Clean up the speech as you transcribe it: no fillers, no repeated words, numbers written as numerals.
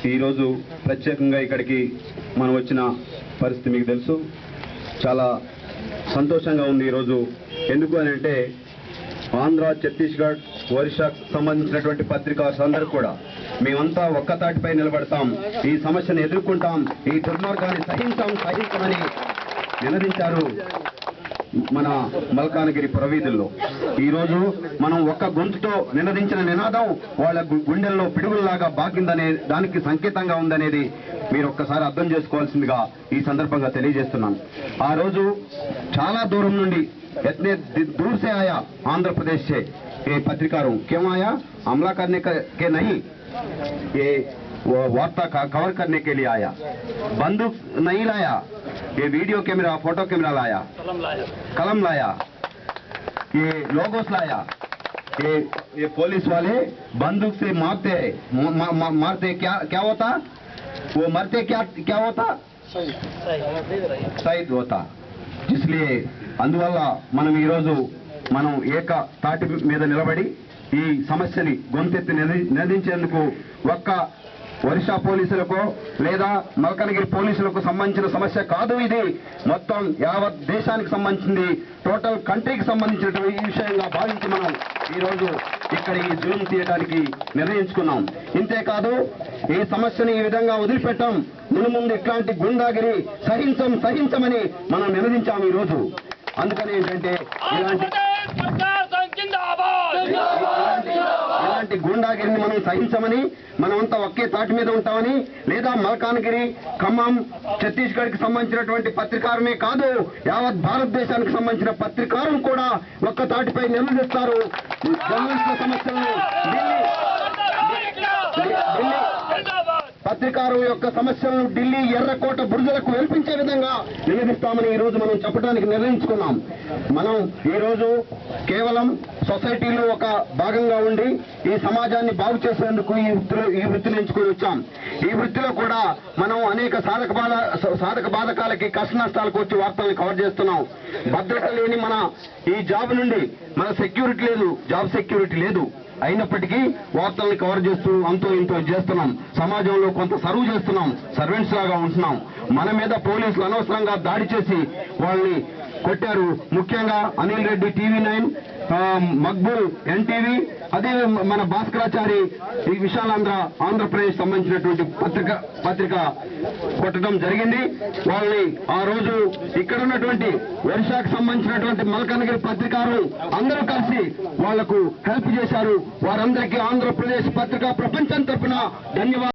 ఈరోజు ప్రత్యేకంగా ఇక్కడికి మనం వచ్చిన పరిస్థితి మీకు తెలుసు. చాలా సంతోషంగా ఉంది ఈరోజు. ఎందుకు అని అంటే ఆంధ్ర, ఛత్తీస్గఢ్, ఒరిస్సాకు సంబంధించినటువంటి పత్రికారులందరూ కూడా మేమంతా ఒక్కతాటిపై నిలబడతాం, ఈ సమస్యను ఎదుర్కొంటాం, ఈ దుర్మార్గాన్ని సహించమని నినదించారు మన మల్కానగిరి పురవీధుల్లో. ఈరోజు మనం ఒక్క గొంతుతో నినదించిన నినాదం వాళ్ళ గుండెల్లో పిడుగుల్లాగా బాకిందనే దానికి సంకేతంగా ఉందనేది మీరు ఒక్కసారి అర్థం చేసుకోవాల్సిందిగా ఈ సందర్భంగా తెలియజేస్తున్నాను. ఆ రోజు చాలా దూరం నుండి इतने दूर से आया आंध्र प्रदेश से ये पत्रकारों क्यों आया? हमला करने के नहीं, ये वार्ता का कवर करने के लिए आया। बंदूक नहीं लाया, ये वीडियो कैमरा, फोटो कैमरा लाया, कलम लाया, ये लोगोस लाया। ये पुलिस वाले बंदूक से मारते हैं, मारते क्या होता? वो मरते क्या होता? शहीद होता। इसलिए అందువల్ల మనం ఈరోజు ఏక తాటి మీద నిలబడి ఈ సమస్యని గొంతెత్తి నినదించేందుకు ఒక్క ఒరిస్సా పోలీసులకు లేదా మల్కనగిరి పోలీసులకు సంబంధించిన సమస్య కాదు. ఇది మొత్తం యావత్ దేశానికి సంబంధించింది, టోటల్ కంట్రీకి సంబంధించిన ఈ విషయంగా భావించి మనం ఈరోజు ఇక్కడ ఈ జూమ్ తీయడానికి నిర్ణయించుకున్నాం. ఇంతేకాదు ఈ సమస్యని ఈ విధంగా వదిలిపెట్టాం, ముందు ఇట్లాంటి గుండాగిరి సహించమని మనం నినదించాం ఈరోజు. అందుకని ఏంటంటే ఇలాంటి గుండాగిరిని మనం సహించమని, మనమంతా ఒకే తాటి మీద ఉంటామని, లేదా మల్కానగిరి, ఖమ్మం, ఛత్తీస్గఢ్కి సంబంధించినటువంటి పత్రికారమే కాదు, యావత్ భారతదేశానికి సంబంధించిన పత్రికారులు కూడా ఒక్క తాటిపై నిలదీస్తారు. జర్నలిస్టుల సమస్యలను పత్రికారు యొక్క సమస్యలను ఢిల్లీ ఎర్రకోట బురదలకు వెల్పించే విధంగా నిలదీస్తామని ఈ రోజు మనం చెప్పడానికి నిర్ణయించుకున్నాం. మనం ఈ రోజు కేవలం సొసైటీలో ఒక భాగంగా ఉండి ఈ సమాజాన్ని బాగు చేసేందుకు ఈ వృత్తిని ఎంచుకొని వచ్చాం. ఈ వృత్తిలో కూడా మనం అనేక సాధక బాధకాలకి, కష్ట నష్టాలకు వచ్చి వార్తలను కవర్ చేస్తున్నాం. భద్రత లేని మన ఈ జాబ్ నుండి మన సెక్యూరిటీ లేదు, జాబ్ సెక్యూరిటీ లేదు. అయినప్పటికీ వార్తల్ని కవర్ చేస్తూ అంతో ఇంతో చేస్తున్నాం. సమాజంలో కొంత సర్వ్ చేస్తున్నాం, సర్వెంట్స్ లాగా ఉంటున్నాం. మన మీద పోలీసులు అనవసరంగా దాడి చేసి వాళ్ళని కొట్టారు. ముఖ్యంగా అనిల్ రెడ్డి, TV9, మక్బూల్, NTV, అదే మన భాస్కరాచారి, ఈ విశాలాంధ్ర ఆంధ్రప్రదేశ్ సంబంధించినటువంటి పత్రిక కొట్టడం జరిగింది. వాళ్ళని ఆ రోజు ఇక్కడ ఉన్నటువంటి ఒరిస్సాకు సంబంధించినటువంటి మల్కనగిరి పత్రికారులు అందరూ కలిసి వాళ్లకు హెల్ప్ చేశారు. వారందరికీ ఆంధ్రప్రదేశ్ పత్రికా ప్రపంచం తరపున ధన్యవాదాలు.